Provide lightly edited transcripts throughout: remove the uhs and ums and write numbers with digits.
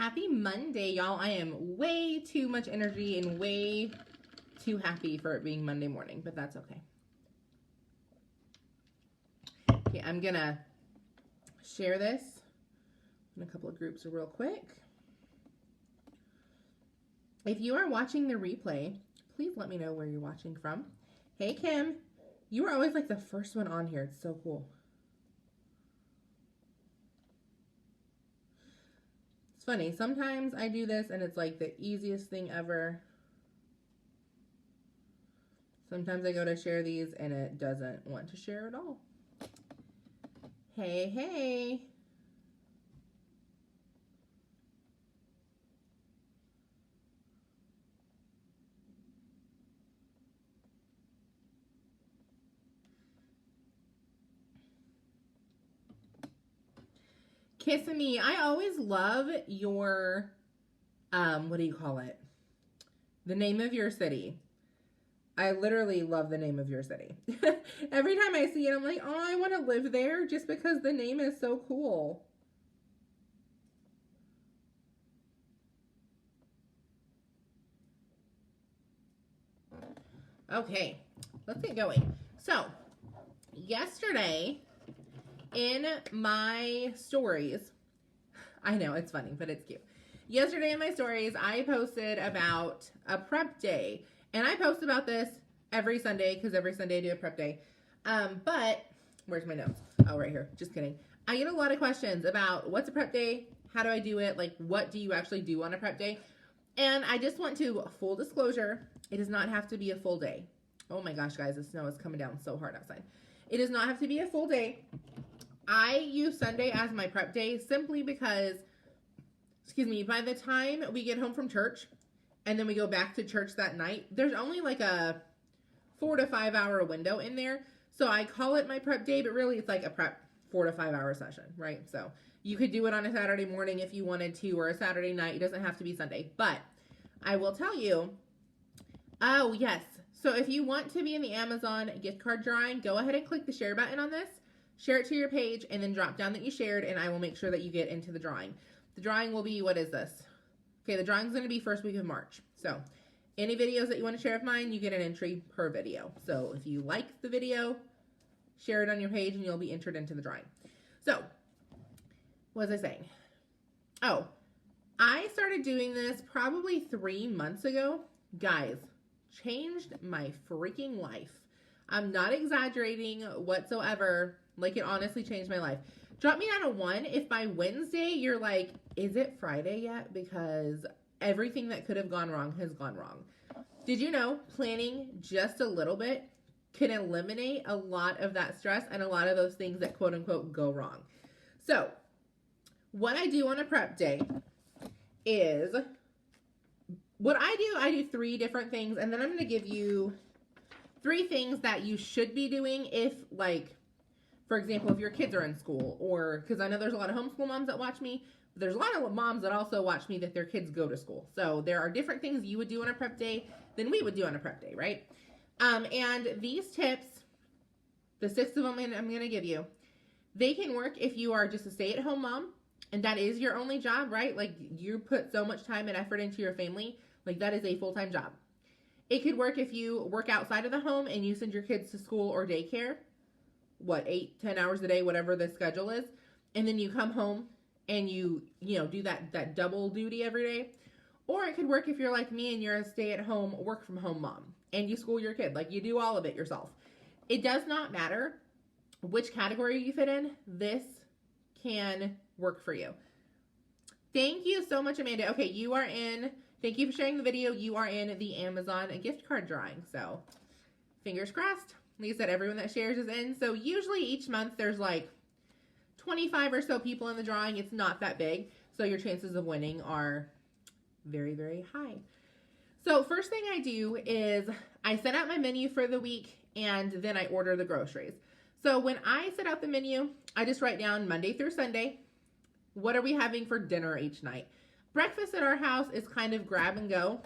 Happy Monday, y'all. I am way too much energy and way too happy for it being Monday morning, but that's okay. Okay, I'm gonna share this in a couple of groups real quick. If you are watching the replay, please let me know where you're watching from. Hey, Kim. You are always like the first one on here. It's so cool. It's funny. Sometimes I do this and it's like the easiest thing ever. Sometimes I go to share these and it doesn't want to share at all. Hey, hey. Kissimmee, I always love your, what do you call it? The name of your city. I literally love the name of your city. Every time I see it, I'm like, oh, I want to live there just because the name is so cool. Okay, let's get going. So, yesterday in my stories, I know it's funny, but it's cute. Yesterday in my stories, I posted about a prep day. And I post about this every Sunday because every Sunday I do a prep day. But where's my notes? Oh, right here. Just kidding. I get a lot of questions about what's a prep day? How do I do it? Like, what do you actually do on a prep day? And I just want to, full disclosure, it does not have to be a full day. Oh my gosh, guys, the snow is coming down so hard outside. It does not have to be a full day. I use Sunday as my prep day simply because, by the time we get home from church, and then we go back to church that night, there's only like a 4 to 5 hour window in there. So I call it my prep day, but really it's like a prep 4 to 5 hour session, right? So you could do it on a Saturday morning if you wanted to, or a Saturday night. It doesn't have to be Sunday. But I will tell you, oh yes. So if you want to be in the Amazon gift card drawing, go ahead and click the share button on this, share it to your page, and then drop down that you shared, and I will make sure that you get into the drawing. The drawing will be, what is this? Okay, the drawing's going to be first week of March. So any videos that you want to share of mine, you get an entry per video. So if you like the video, share it on your page and you'll be entered into the drawing. So what was I saying? Oh, I started doing this probably 3 months ago. Guys, changed my freaking life. I'm not exaggerating whatsoever. Like, it honestly changed my life. Drop me down a 1 if by Wednesday you're like, is it Friday yet? Because everything that could have gone wrong has gone wrong. Did you know planning just a little bit can eliminate a lot of that stress and a lot of those things that quote unquote go wrong? So what I do on a prep day is, what I do 3 different things, and then I'm going to give you 3 things that you should be doing if, like, for example, if your kids are in school, or, because I know there's a lot of homeschool moms that watch me, but there's a lot of moms that also watch me that their kids go to school. So there are different things you would do on a prep day than we would do on a prep day, right? And these tips, the 6 of them I'm going to give you, they can work if you are just a stay-at-home mom, and that is your only job, right? Like, you put so much time and effort into your family, like, that is a full-time job. It could work if you work outside of the home and you send your kids to school or daycare, 8-10 hours a day, whatever the schedule is, and then you come home and you do that double duty every day. Or it could work if you're like me and you're a stay-at-home, work-from-home mom and you school your kid. Like, you do all of it yourself. It does not matter which category you fit in. This can work for you. Thank you so much, Amanda. Okay, thank you for sharing the video. You are in the Amazon gift card drawing. So fingers crossed. Like I said, everyone that shares is in. So usually each month there's like 25 or so people in the drawing. It's not that big. So your chances of winning are very, very high. So first thing I do is I set out my menu for the week and then I order the groceries. So when I set out the menu, I just write down Monday through Sunday. What are we having for dinner each night? Breakfast at our house is kind of grab and go.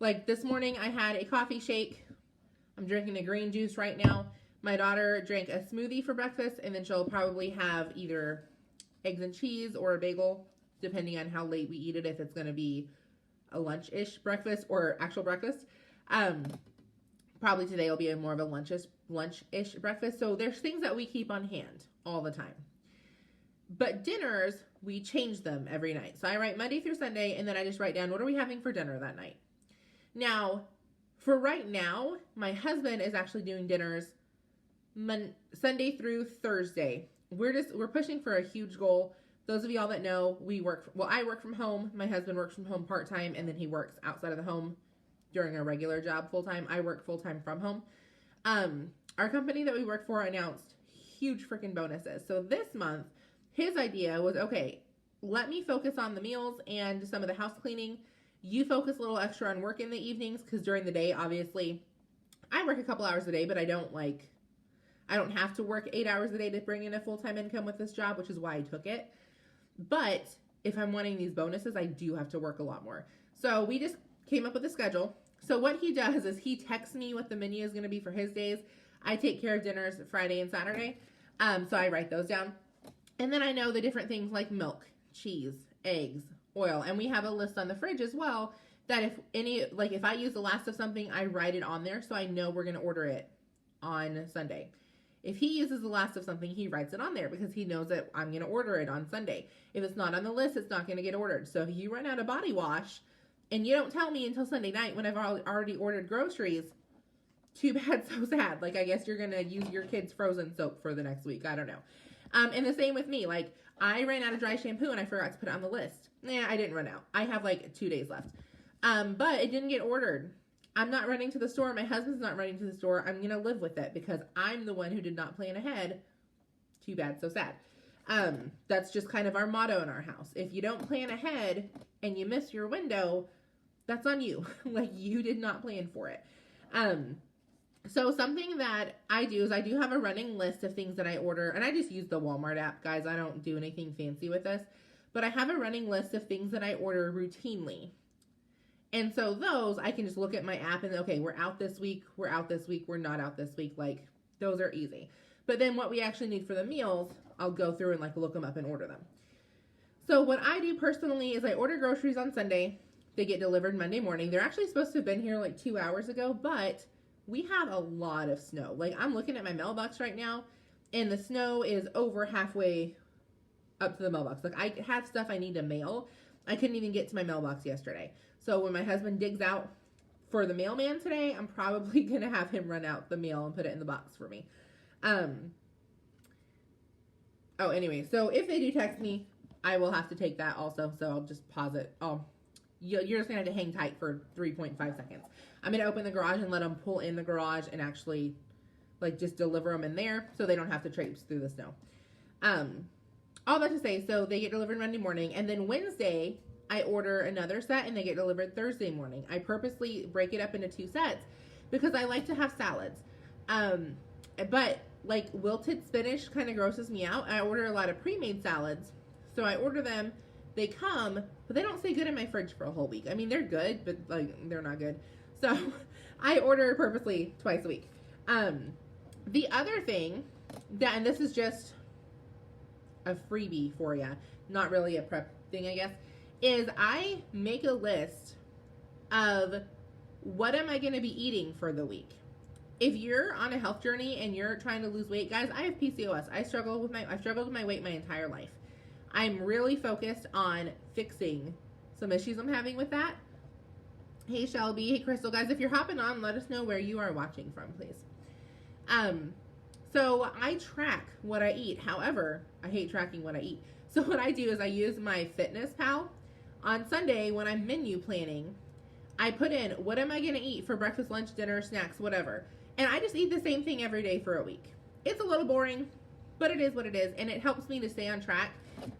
Like this morning I had a coffee shake. I'm drinking a green juice right now. My daughter drank a smoothie for breakfast, and then she'll probably have either eggs and cheese or a bagel depending on how late we eat it, if it's going to be a lunch-ish breakfast or actual breakfast. Probably today will be more of a lunch-ish breakfast. So there's things that we keep on hand all the time. But dinners, we change them every night. So I write Monday through Sunday, and then I just write down, what are we having for dinner that night? Now, for right now, my husband is actually doing dinners Sunday through Thursday. We're pushing for a huge goal. Those of y'all that know, I work from home. My husband works from home part-time, and then he works outside of the home during a regular job full-time. I work full-time from home. Our company that we work for announced huge freaking bonuses. So this month, his idea was, okay, let me focus on the meals and some of the house cleaning. You focus a little extra on work in the evenings, because during the day, obviously, I work a couple hours a day, but I don't have to work 8 hours a day to bring in a full-time income with this job, which is why I took it. But if I'm wanting these bonuses, I do have to work a lot more. So we just came up with a schedule. So what he does is he texts me what the menu is going to be for his days. I take care of dinners Friday and Saturday. So I write those down. And then I know the different things like milk, cheese, eggs, oil. And we have a list on the fridge as well that if I use the last of something, I write it on there so I know we're going to order it on Sunday. If he uses the last of something, he writes it on there because he knows that I'm going to order it on Sunday. If it's not on the list, it's not going to get ordered. So if you run out of body wash and you don't tell me until Sunday night when I've already ordered groceries, too bad, so sad. Like, I guess you're going to use your kids' frozen soap for the next week. I don't know. And the same with me. Like, I ran out of dry shampoo and I forgot to put it on the list. I didn't run out. I have like 2 days left. But it didn't get ordered. I'm not running to the store. My husband's not running to the store. I'm going to live with it because I'm the one who did not plan ahead. Too bad, so sad. That's just kind of our motto in our house. If you don't plan ahead and you miss your window, that's on you. Like, you did not plan for it. So something that I do is I do have a running list of things that I order, and I just use the Walmart app, guys. I don't do anything fancy with this, but I have a running list of things that I order routinely. And so those, I can just look at my app and, okay, we're out this week, we're out this week, we're not out this week. Like, those are easy. But then what we actually need for the meals, I'll go through and like look them up and order them. So what I do personally is I order groceries on Sunday. They get delivered Monday morning. They're actually supposed to have been here like 2 hours ago, but we have a lot of snow. Like, I'm looking at my mailbox right now, and the snow is over halfway up to the mailbox. Like, I have stuff I need to mail. I couldn't even get to my mailbox yesterday. So when my husband digs out for the mailman today, I'm probably going to have him run out the mail and put it in the box for me. Anyway, so if they do text me, I will have to take that also. So I'll just pause it. You're just going to have to hang tight for 3.5 seconds. I'm going to open the garage and let them pull in the garage and actually, like, just deliver them in there so they don't have to traipse through the snow. All that to say, so they get delivered Monday morning, and then Wednesday, I order another set, and they get delivered Thursday morning. I purposely break it up into 2 sets because I like to have salads. But, like, wilted spinach kind of grosses me out. I order a lot of pre-made salads, so I order them. They come, but they don't stay good in my fridge for a whole week. I mean, they're good, but, like, they're not good. So I order purposely twice a week. The other thing and this is just a freebie for you, not really a prep thing, I guess, is I make a list of what am I going to be eating for the week. If you're on a health journey and you're trying to lose weight, guys, I have PCOS. I've struggled with my weight my entire life. I'm really focused on fixing some issues I'm having with that. Hey, Shelby. Hey, Crystal. Guys, if you're hopping on, let us know where you are watching from, please. So I track what I eat. However, I hate tracking what I eat. So what I do is I use my Fitness Pal. On Sunday, when I'm menu planning, I put in, what am I going to eat for breakfast, lunch, dinner, snacks, whatever. And I just eat the same thing every day for a week. It's a little boring, but it is what it is. And it helps me to stay on track.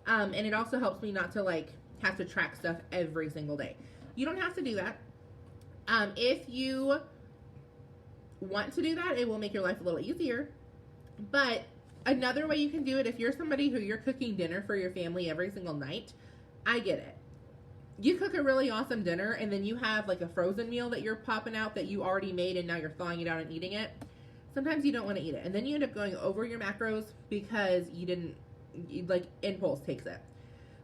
And it also helps me not to, like, have to track stuff every single day. You don't have to do that. If you want to do that, it will make your life a little easier. But another way you can do it, if you're somebody who you're cooking dinner for your family every single night, I get it. You cook a really awesome dinner and then you have like a frozen meal that you're popping out that you already made and now you're thawing it out and eating it. Sometimes you don't want to eat it. And then you end up going over your macros because like impulse takes it.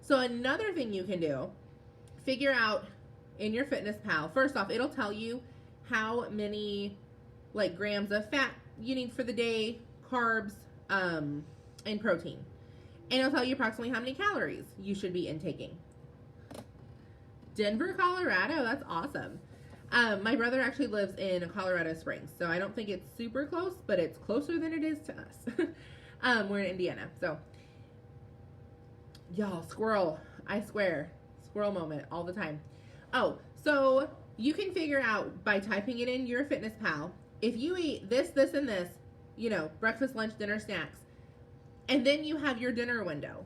So another thing you can do, figure out in your Fitness Pal, first off, it'll tell you how many like grams of fat you need for the day, carbs, and protein. And it'll tell you approximately how many calories you should be intaking. Denver, Colorado, that's awesome. My brother actually lives in Colorado Springs, so I don't think it's super close, but it's closer than it is to us. We're in Indiana, so. Y'all, squirrel, I swear, squirrel moment all the time. Oh, so you can figure out by typing it in your Fitness Pal, if you eat this, this, and this, you know, breakfast, lunch, dinner, snacks, and then you have your dinner window,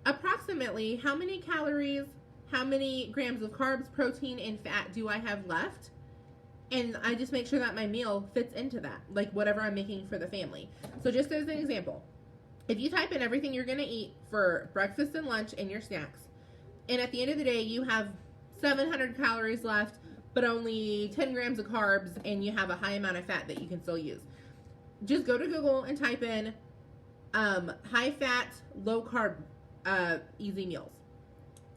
approximately how many calories, how many grams of carbs, protein, and fat do I have left? And I just make sure that my meal fits into that, like whatever I'm making for the family. So just as an example, if you type in everything you're going to eat for breakfast and lunch and your snacks, and at the end of the day you have 700 calories left, but only 10 grams of carbs, and you have a high amount of fat that you can still use, just go to Google and type in high fat, low carb, easy meals.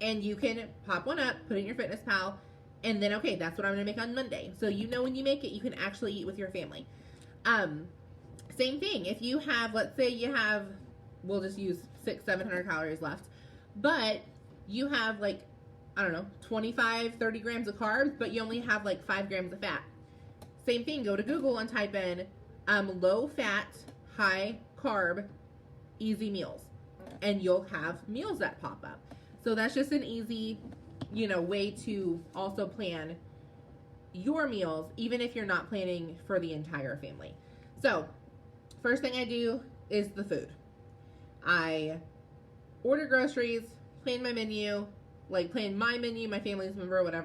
And you can pop one up, put it in your Fitness Pal, and then, okay, that's what I'm going to make on Monday. So you know when you make it, you can actually eat with your family. Same thing. If you have, let's say you have, we'll just use 700 calories left, but you have like, I don't know, 25, 30 grams of carbs, but you only have like 5 grams of fat. Same thing. Go to Google and type in low fat, high carb, easy meals, and you'll have meals that pop up. So that's just an easy, you know, way to also plan your meals, even if you're not planning for the entire family. So first thing I do is the food. I order groceries, plan my menu, like plan my menu, my family's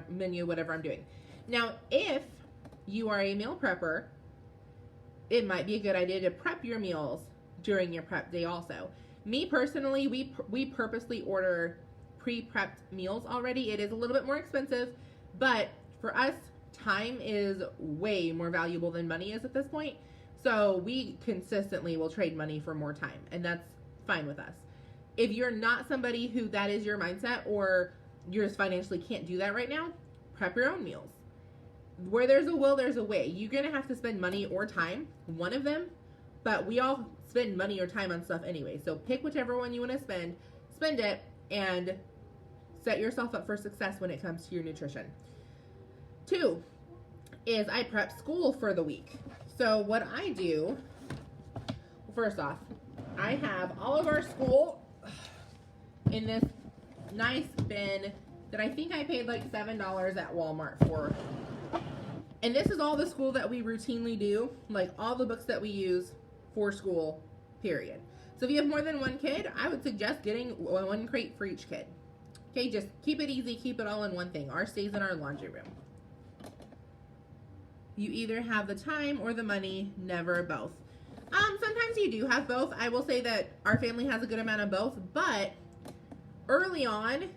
menu, whatever I'm doing. Now, if you are a meal prepper, it might be a good idea to prep your meals during your prep day also. Me personally, we purposely order pre-prepped meals already. It is a little bit more expensive, but for us, time is way more valuable than money is at this point. So we consistently will trade money for more time, and that's fine with us. If you're not somebody who that is your mindset, or you just financially can't do that right now, prep your own meals. Where there's a will, there's a way. You're going to have to spend money or time, one of them, but we all spend money or time on stuff anyway. So pick whichever one you want to spend it, and set yourself up for success when it comes to your nutrition. 2 is I prep school for the week. So what I do, first off, I have all of our school in this nice bin that I think I paid like $7 at Walmart for. And this is all the school that we routinely do, like all the books that we use for school, period. So if you have more than one kid, I would suggest getting one crate for each kid. Okay, just keep it easy, keep it all in one thing. Ours stays in our laundry room. You either have the time or the money, never both. Sometimes you do have both. I will say that our family has a good amount of both, but early on,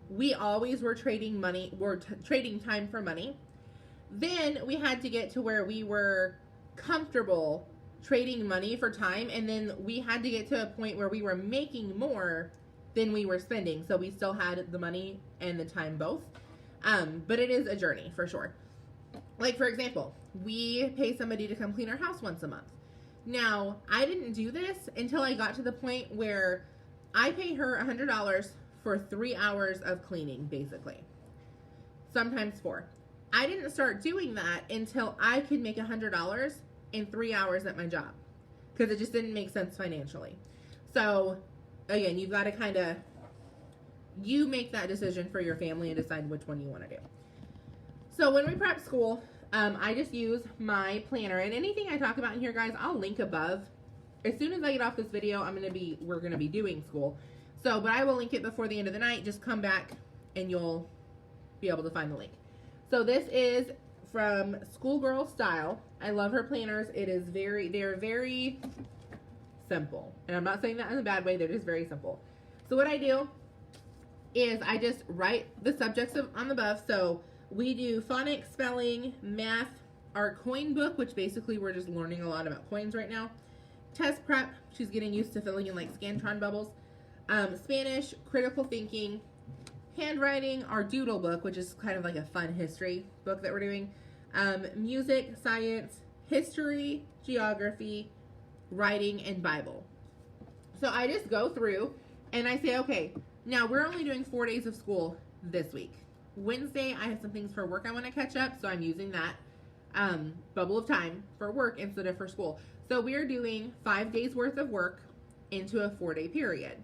we always were trading trading time for money. Then we had to get to where we were comfortable trading money for time, and then we had to get to a point where we were making more than we were spending, so we still had the money and the time both. But it is a journey for sure. Like, for example, we pay somebody to come clean our house once a month. Now, I didn't do this until I got to the point where I pay her $100 for 3 hours of cleaning, basically. Sometimes 4. I didn't start doing that until I could make $100 in 3 hours at my job, because it just didn't make sense financially. So, again, you've got to you make that decision for your family and decide which one you want to do. So when we prep school, I just use my planner, and anything I talk about in here, guys, I'll link above. As soon as I get off this video, we're going to be doing school. So, but I will link it before the end of the night. Just come back and you'll be able to find the link. So this is from Schoolgirl Style. I love her planners. They're very simple. And I'm not saying that in a bad way. They're just very simple. So what I do is I just write the subjects on the above. So we do phonics, spelling, math, our coin book, which basically we're just learning a lot about coins right now. Test prep, she's getting used to filling in like Scantron bubbles. Spanish, critical thinking, handwriting, our doodle book, which is kind of like a fun history book that we're doing, music, science, history, geography, writing, and Bible. So I just go through and I say, okay, now we're only doing 4 days of school this week. Wednesday, I have some things for work I want to catch up, so I'm using that bubble of time for work instead of for school. So we're doing 5 days worth of work into a 4-day period,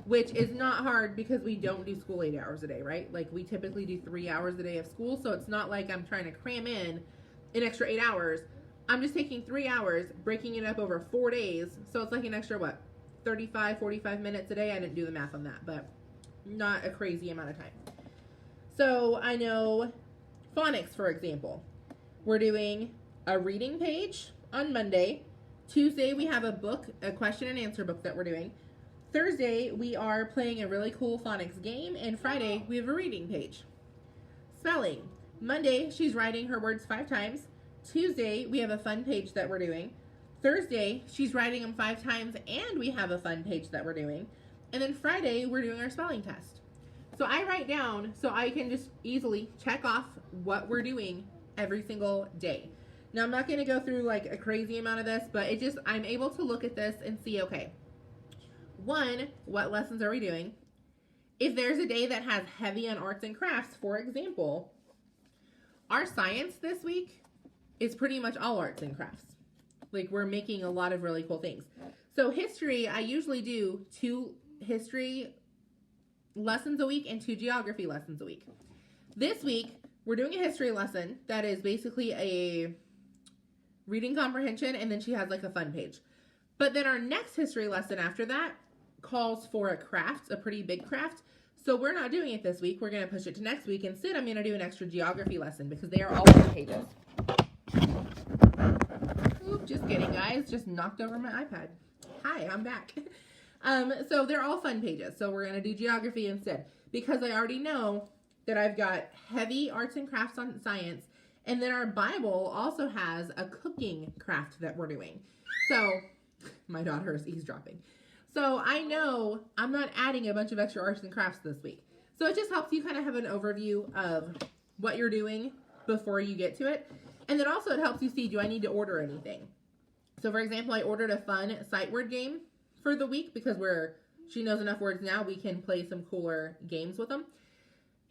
which is not hard because we don't do school 8 hours a day, right? Like we typically do 3 hours a day of school. So it's not like I'm trying to cram in an extra 8 hours. I'm just taking 3 hours, breaking it up over 4 days. So it's like an extra, 35, 45 minutes a day. I didn't do the math on that, but not a crazy amount of time. So I know phonics, for example. We're doing a reading page on Monday. Tuesday, we have a question and answer book that we're doing. Thursday, we are playing a really cool phonics game. And Friday, we have a reading page. Spelling. Monday, she's writing her words 5 times. Tuesday, we have a fun page that we're doing. Thursday, she's writing them 5 times and we have a fun page that we're doing. And then Friday, we're doing our spelling test. So I write down so I can just easily check off what we're doing every single day. Now, I'm not going to go through like a crazy amount of this, but I'm able to look at this and see, okay, 1, what lessons are we doing? If there's a day that has heavy on arts and crafts, for example, our science this week is pretty much all arts and crafts. Like we're making a lot of really cool things. So history, I usually do 2 history lessons a week and 2 geography lessons a week. This week, we're doing a history lesson that is basically a reading comprehension, and then she has like a fun page. But then our next history lesson after that calls for a craft, a pretty big craft. So we're not doing it this week. We're going to push it to next week. Instead, I'm going to do an extra geography lesson because they are all 1 pages. Oop, just kidding, guys. Just knocked over my iPad. Hi, I'm back. So they're all fun pages. So we're going to do geography instead because I already know that I've got heavy arts and crafts on science. And then our Bible also has a cooking craft that we're doing. So my daughter is eavesdropping. So I know I'm not adding a bunch of extra arts and crafts this week. So it just helps you kind of have an overview of what you're doing before you get to it. And then also it helps you see, do I need to order anything? So for example, I ordered a fun sight word game for the week because she knows enough words now, we can play some cooler games with them.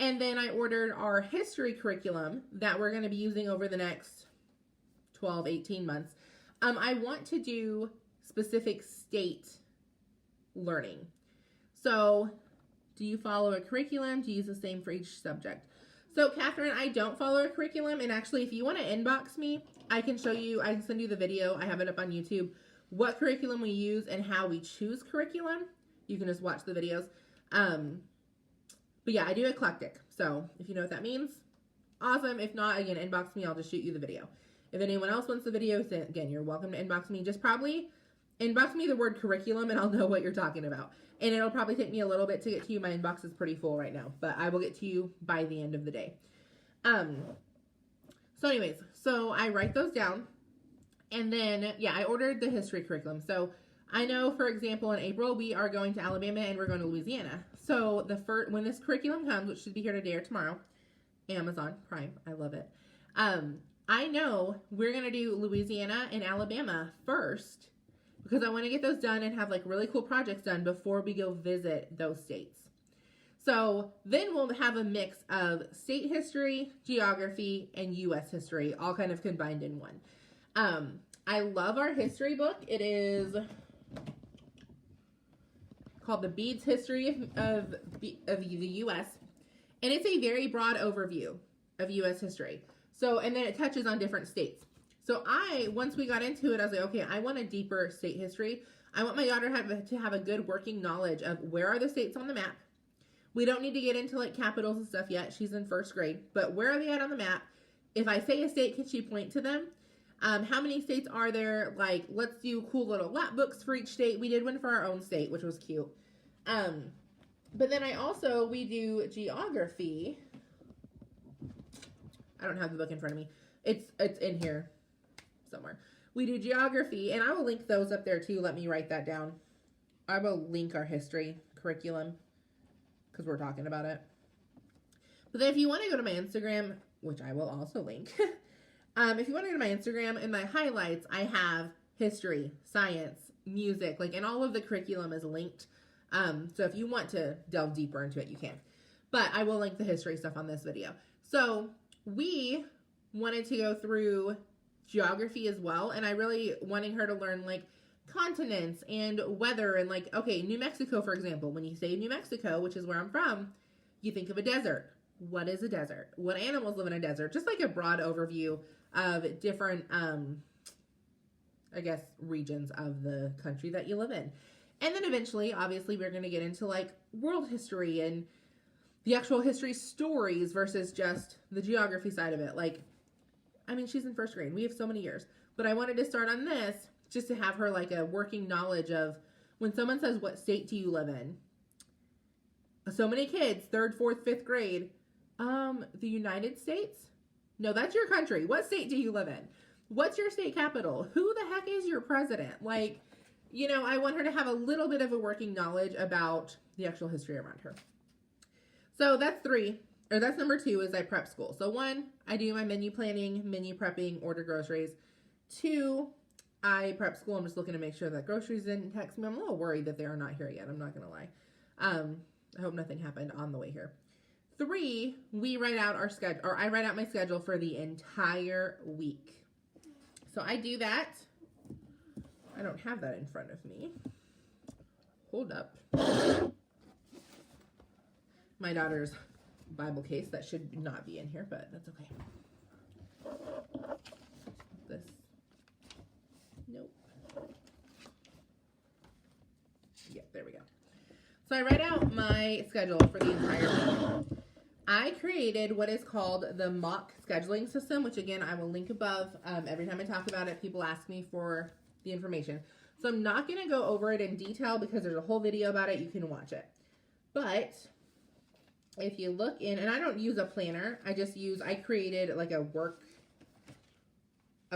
And then I ordered our history curriculum that we're going to be using over the next 12, 18 months. I want to do specific state learning. So do you follow a curriculum? Do you use the same for each subject? So Catherine, I don't follow a curriculum. And actually, if you want to inbox me, I can send you the video. I have it up on YouTube. What curriculum we use and how we choose curriculum. You can just watch the videos. But yeah, I do eclectic. So if you know what that means, awesome. If not, again, inbox me. I'll just shoot you the video. If anyone else wants the video, then again, you're welcome to inbox me. Just probably inbox me the word curriculum and I'll know what you're talking about. And it'll probably take me a little bit to get to you. My inbox is pretty full right now, but I will get to you by the end of the day. So anyways, so I write those down. And then, yeah, I ordered the history curriculum. So I know, for example, in April, we are going to Alabama and we're going to Louisiana. So when this curriculum comes, which should be here today or tomorrow, Amazon Prime, I love it. I know we're going to do Louisiana and Alabama first because I want to get those done and have like really cool projects done before we go visit those states. So then we'll have a mix of state history, geography, and U.S. history all kind of combined in one. I love our history book. It is called The Beads History of the U.S. And it's a very broad overview of U.S. history. So, and then it touches on different states. So once we got into it, I was like, okay, I want a deeper state history. I want my daughter to have a good working knowledge of where are the states on the map. We don't need to get into like capitals and stuff yet. She's in 1st grade. But where are they at on the map? If I say a state, can she point to them? How many states are there? Like, let's do cool little lap books for each state. We did one for our own state, which was cute. But then we do geography. I don't have the book in front of me. It's in here somewhere. We do geography, and I will link those up there too. Let me write that down. I will link our history curriculum because we're talking about it. But then if you want to go to my Instagram, which I will also link, if you want to go to my Instagram, in my highlights, I have history, science, music, like, and all of the curriculum is linked. So if you want to delve deeper into it, you can. But I will link the history stuff on this video. So we wanted to go through geography as well, and I really wanting her to learn like continents and weather and like, okay, New Mexico, for example. When you say New Mexico, which is where I'm from, you think of a desert. What is a desert? What animals live in a desert? Just like a broad overview of different, I guess, regions of the country that you live in. And then eventually, obviously, we're going to get into like world history and the actual history stories versus just the geography side of it. Like, I mean, she's in first grade. We have so many years. But I wanted to start on this just to have her like a working knowledge of when someone says, what state do you live in? So many kids, 3rd, 4th, 5th grade. The United States? No, that's your country. What state do you live in? What's your state capital? Who the heck is your president? Like, you know, I want her to have a little bit of a working knowledge about the actual history around her. So that's number 2 is I prep school. So 1, I do my menu planning, menu prepping, order groceries. 2, I prep school. I'm just looking to make sure that groceries didn't text me. I'm a little worried that they are not here yet. I'm not going to lie. I hope nothing happened on the way here. 3, we write out our schedule, or I write out my schedule for the entire week. So I do that. I don't have that in front of me. Hold up. My daughter's Bible case that should not be in here, but that's okay. This. Nope. Yeah, there we go. So I write out my schedule for the entire week. I created what is called the mock scheduling system, which again, I will link above. Every time I talk about it, people ask me for the information. So I'm not going to go over it in detail because there's a whole video about it. You can watch it. But if you look in, and I don't use a planner. I created like a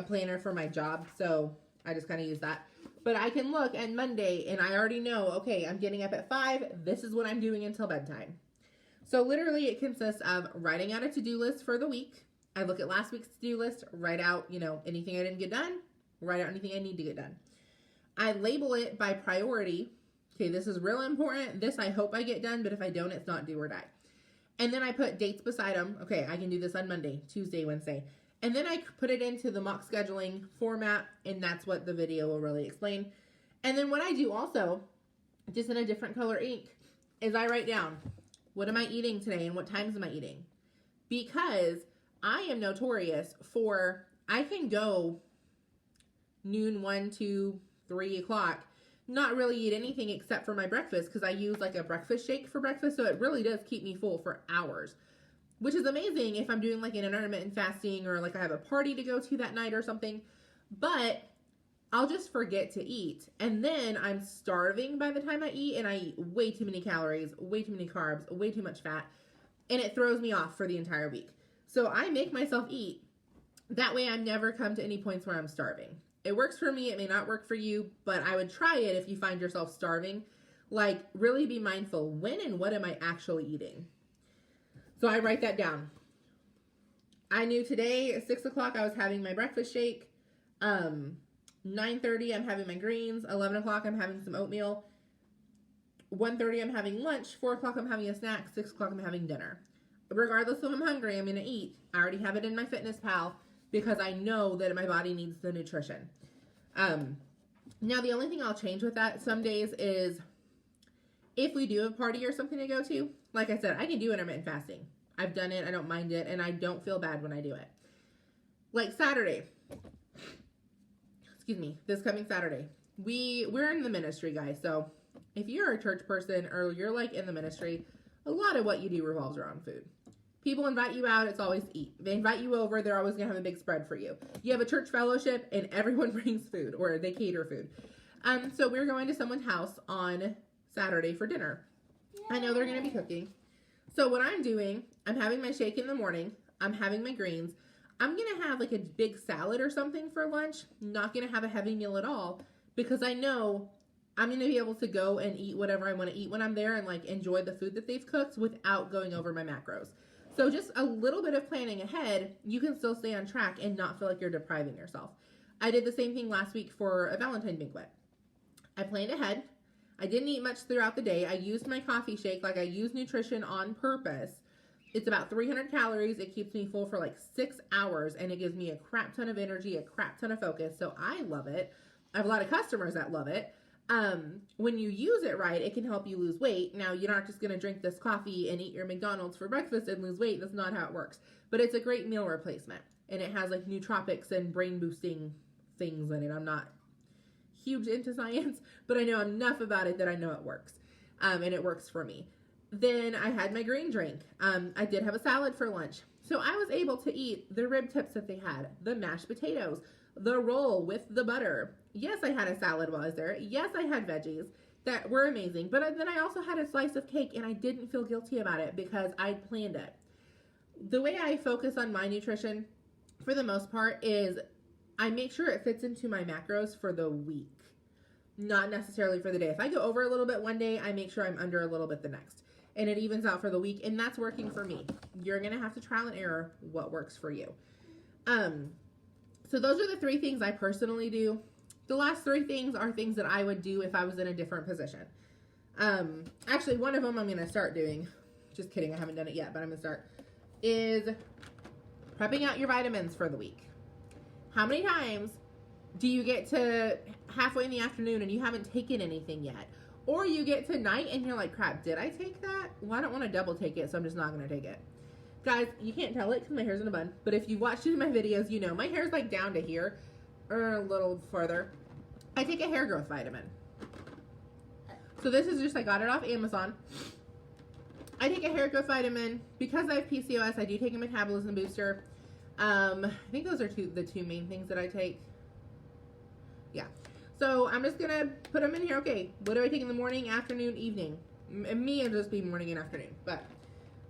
planner for my job. So I just kind of use that. But I can look at Monday and I already know, okay, I'm getting up at 5. This is what I'm doing until bedtime. So literally it consists of writing out a to-do list for the week. I look at last week's to-do list, write out, anything I didn't get done, write out anything I need to get done. I label it by priority. Okay, this is real important. This I hope I get done, but if I don't, it's not do or die. And then I put dates beside them. Okay, I can do this on Monday, Tuesday, Wednesday. And then I put it into the mock scheduling format, and that's what the video will really explain. And then what I do also, just in a different color ink, is I write down, what am I eating today and what times am I eating? Because I am notorious for, I can go noon, 1, 2, 3 o'clock, not really eat anything except for my breakfast because I use like a breakfast shake for breakfast. So it really does keep me full for hours, which is amazing if I'm doing like an intermittent fasting or like I have a party to go to that night or something. But I'll just forget to eat. And then I'm starving by the time I eat and I eat way too many calories, way too many carbs, way too much fat. And it throws me off for the entire week. So I make myself eat. That way I never come to any points where I'm starving. It works for me. It may not work for you, but I would try it if you find yourself starving. Like, really be mindful. When and what am I actually eating? So I write that down. I knew today at 6 o'clock I was having my breakfast shake. 9:30 I'm having my greens. 11 o'clock I'm having some oatmeal. 1:30 I'm having lunch. 4 o'clock I'm having a snack. 6 o'clock I'm having dinner. Regardless if I'm hungry, I'm going to eat. I already have it in my Fitness Pal because I know that my body needs the nutrition. Now the only thing I'll change with that some days is if we do have a party or something to go to, like I said, I can do intermittent fasting. I've done it. I don't mind it. And I don't feel bad when I do it. Like Saturday. Excuse me. This coming Saturday. We're in the ministry, guys. So if you're a church person or you're like in the ministry, a lot of what you do revolves around food. People invite you out. It's always eat. They invite you over. They're always going to have a big spread for you. You have a church fellowship and everyone brings food or they cater food. So we're going to someone's house on Saturday for dinner. I know they're going to be cooking. So what I'm doing, I'm having my shake in the morning. I'm having my greens. I'm going to have like a big salad or something for lunch. Not going to have a heavy meal at all because I know I'm going to be able to go and eat whatever I want to eat when I'm there and like enjoy the food that they've cooked without going over my macros. So just a little bit of planning ahead, you can still stay on track and not feel like you're depriving yourself. I did the same thing last week for a Valentine banquet. I planned ahead. I didn't eat much throughout the day. I used my coffee shake, like I used nutrition on purpose. It's about 300 calories. It keeps me full for like 6 hours, and it gives me a crap ton of energy, a crap ton of focus. So I love it. I have a lot of customers that love it. When you use it right, it can help you lose weight. Now, you're not just going to drink this coffee and eat your McDonald's for breakfast and lose weight. That's not how it works. But it's a great meal replacement. And it has like nootropics and brain boosting things in it. I'm not huge into science, but I know enough about it that I know it works. And it works for me. Then I had my green drink. I did have a salad for lunch. So I was able to eat the rib tips that they had, the mashed potatoes, the roll with the butter. Yes, I had a salad while I was there. Yes, I had veggies that were amazing. But then I also had a slice of cake, and I didn't feel guilty about it because I planned it. The way I focus on my nutrition, for the most part, is I make sure it fits into my macros for the week, not necessarily for the day. If I go over a little bit one day, I make sure I'm under a little bit the next. And it evens out for the week, and that's working for me. You're going to have to trial and error what works for you. So those are the 3 things I personally do. The last 3 things are things that I would do if I was in a different position. Actually, one of them I'm going to start doing, just kidding, I haven't done it yet, but I'm going to start, is prepping out your vitamins for the week. How many times do you get to halfway in the afternoon and you haven't taken anything yet? Or you get to night and you're like, crap, did I take that? Well, I don't want to double take it, so I'm just not going to take it. Guys, you can't tell it because my hair's in a bun, but if you watched any of my videos, you know my hair's like down to here, or a little further. I take a hair growth vitamin. So this is just, I got it off Amazon. I take a hair growth vitamin because I have PCOS. I do take a metabolism booster. I think those are the two main things that I take. Yeah. So I'm just going to put them in here. Okay, what do I take in the morning, afternoon, evening? Me, it'll just be morning and afternoon. But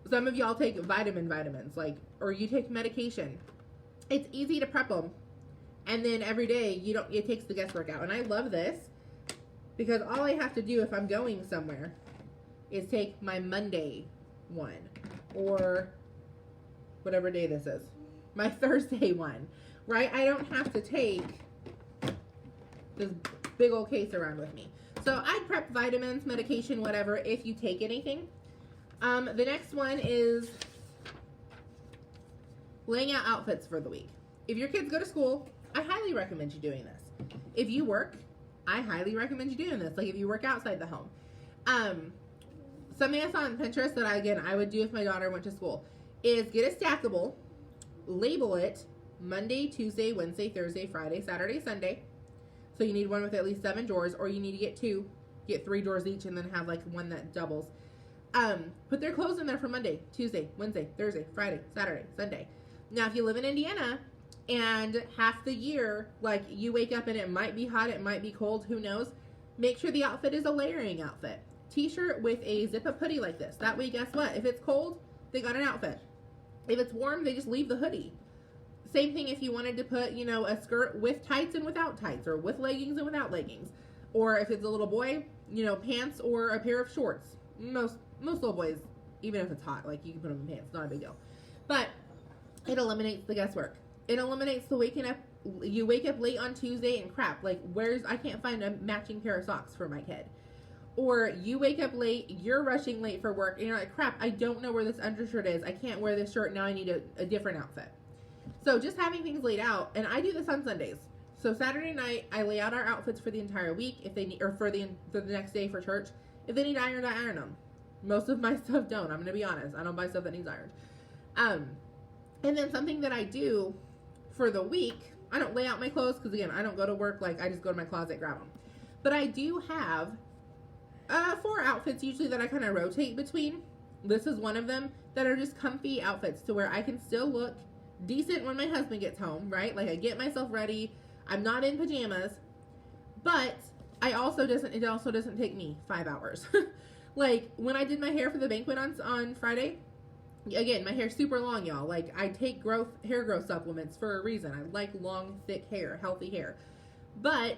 some of y'all take vitamins, like, or you take medication. It's easy to prep them. And then every day, it takes the guesswork out. And I love this because all I have to do if I'm going somewhere is take my Monday one or whatever day this is, my Thursday one, right? I don't have to take this big old case around with me. So I'd prep vitamins, medication, whatever, if you take anything. The next one is laying out outfits for the week. If your kids go to school, I highly recommend you doing this. If you work, I highly recommend you doing this. Like if you work outside the home. Something I saw on Pinterest that I would do if my daughter went to school is get a stackable, label it Monday, Tuesday, Wednesday, Thursday, Friday, Saturday, Sunday. So you need one with at least 7 drawers, or you need to get 2, get 3 drawers each, and then have like one that doubles. Put their clothes in there for Monday, Tuesday, Wednesday, Thursday, Friday, Saturday, Sunday. Now, if you live in Indiana and half the year, like you wake up and it might be hot, it might be cold, who knows? Make sure the outfit is a layering outfit. T-shirt with a zip-up hoodie like this. That way, guess what? If it's cold, they got an outfit. If it's warm, they just leave the hoodie. Same thing if you wanted to put, a skirt with tights and without tights, or with leggings and without leggings. Or if it's a little boy, pants or a pair of shorts. Most little boys, even if it's hot, like you can put them in pants, not a big deal. But it eliminates the guesswork. It eliminates the waking up. You wake up late on Tuesday and crap, like I can't find a matching pair of socks for my kid. Or you wake up late, you're rushing late for work, and you're like, crap, I don't know where this undershirt is. I can't wear this shirt. Now I need a different outfit. So just having things laid out, and I do this on Sundays. So Saturday night, I lay out our outfits for the entire week, if they need, or for the next day for church. If they need ironed, I iron them. Most of my stuff don't. I'm gonna be honest. I don't buy stuff that needs ironed. And then something that I do for the week, I don't lay out my clothes because again, I don't go to work. Like I just go to my closet, grab them. But I do have 4 outfits usually that I kind of rotate between. This is one of them that are just comfy outfits to where I can still look decent when my husband gets home, right? Like I get myself ready. I'm not in pajamas, but it also doesn't take me 5 hours. Like when I did my hair for the banquet on Friday, again, my hair's super long, y'all. Like I take hair growth supplements for a reason. I like long, thick hair, healthy hair. But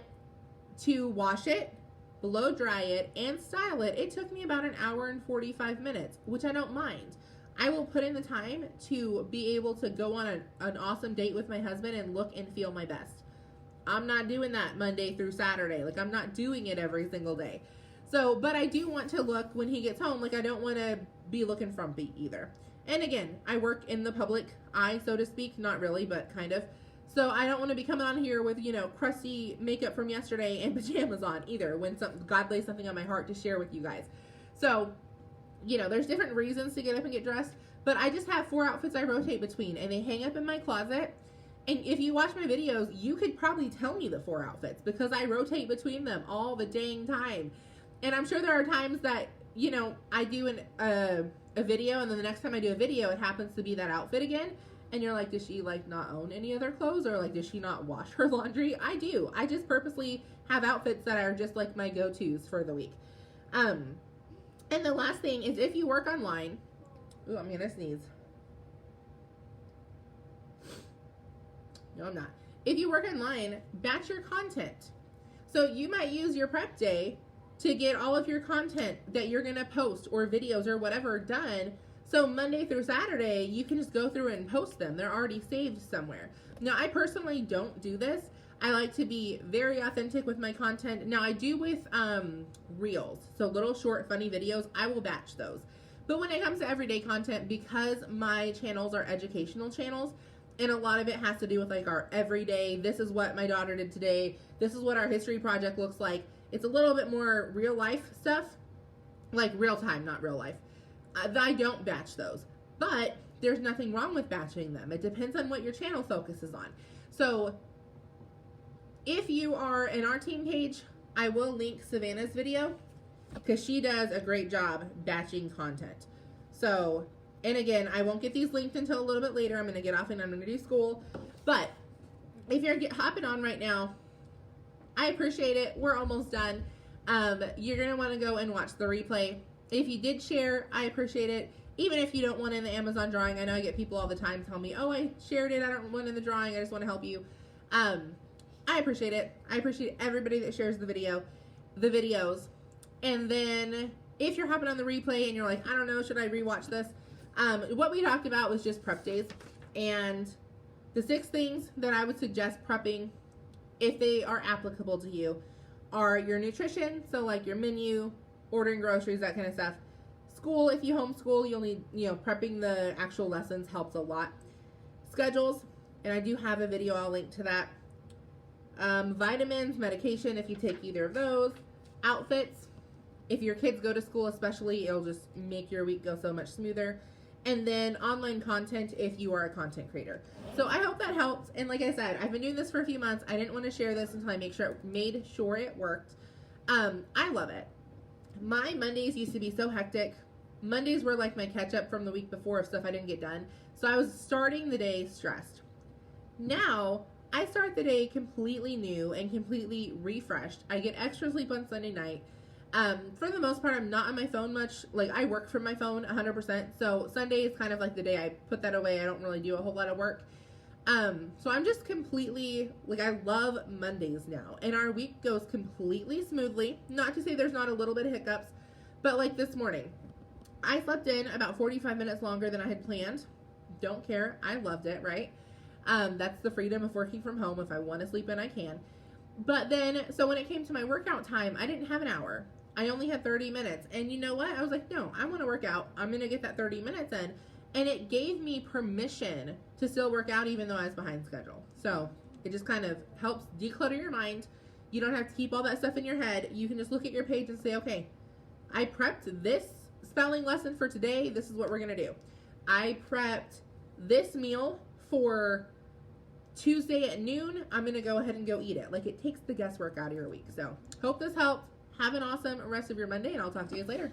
to wash it, blow dry it, and style it, it took me about an hour and 45 minutes, which I don't mind. I will put in the time to be able to go on an awesome date with my husband and look and feel my best. I'm not doing that Monday through Saturday. Like, I'm not doing it every single day. So, but I do want to look when he gets home. Like, I don't want to be looking frumpy either. And again, I work in the public eye, so to speak. Not really, but kind of. So I don't want to be coming on here with, crusty makeup from yesterday and pajamas on either when God lays something on my heart to share with you guys. So, there's different reasons to get up and get dressed, but I just have 4 outfits I rotate between, and they hang up in my closet. And if you watch my videos, you could probably tell me the 4 outfits because I rotate between them all the dang time. And I'm sure there are times that, I do a video, and then the next time I do a video, it happens to be that outfit again. And you're like, does she not own any other clothes? Or does she not wash her laundry? I do. I just purposely have outfits that are just like my go-tos for the week. And the last thing is, if you work online, ooh, I'm gonna sneeze. No, I'm not. If you work online, batch your content. So you might use your prep day to get all of your content that you're gonna post or videos or whatever done. So Monday through Saturday, you can just go through and post them. They're already saved somewhere. Now, I personally don't do this. I like to be very authentic with my content. Now, I do with reels. So little short, funny videos, I will batch those. But when it comes to everyday content, because my channels are educational channels, and a lot of it has to do with our everyday, this is what my daughter did today, this is what our history project looks like. It's a little bit more real life stuff, like real time, not real life. I don't batch those, but there's nothing wrong with batching them. It depends on what your channel focuses on. So if you are in our team page, I will link Savannah's video because she does a great job batching content. So, and again, I won't get these linked until a little bit later. I'm going to get off and I'm going to do school. But if you're hopping on right now, I appreciate it. We're almost done. You're going to want to go and watch the replay. If you did share, I appreciate it. Even if you don't want in the Amazon drawing, I know I get people all the time tell me, oh, I shared it, I don't want in the drawing, I just want to help you. I appreciate it. I appreciate everybody that shares the videos. And then if you're hopping on the replay and you're like, I don't know, should I rewatch this? What we talked about was just prep days. And the 6 things that I would suggest prepping, if they are applicable to you, are your nutrition, so like your menu, ordering groceries, that kind of stuff. School, if you homeschool, you'll need, prepping the actual lessons helps a lot. Schedules, and I do have a video, I'll link to that. Vitamins, medication, if you take either of those. Outfits, if your kids go to school especially, it'll just make your week go so much smoother. And then online content if you are a content creator. So I hope that helps. And like I said, I've been doing this for a few months. I didn't want to share this until I made sure it worked. I love it. My Mondays used to be so hectic. Mondays were like my catch up from the week before of stuff I didn't get done. So I was starting the day stressed. Now, I start the day completely new and completely refreshed. I get extra sleep on Sunday night. For the most part, I'm not on my phone much. Like, I work from my phone 100%. So Sunday is kind of like the day I put that away. I don't really do a whole lot of work. So I'm just completely, I love Mondays now. And our week goes completely smoothly. Not to say there's not a little bit of hiccups, but like this morning, I slept in about 45 minutes longer than I had planned. Don't care. I loved it, right? That's the freedom of working from home. If I want to sleep in, I can. But then, so when it came to my workout time, I didn't have an hour. I only had 30 minutes. And you know what? I was like, no, I want to work out. I'm going to get that 30 minutes in. And it gave me permission to still work out even though I was behind schedule. So it just kind of helps declutter your mind. You don't have to keep all that stuff in your head. You can just look at your page and say, okay, I prepped this spelling lesson for today. This is what we're going to do. I prepped this meal for Tuesday at noon. I'm going to go ahead and go eat it. Like, it takes the guesswork out of your week. So hope this helped. Have an awesome rest of your Monday, and I'll talk to you guys later.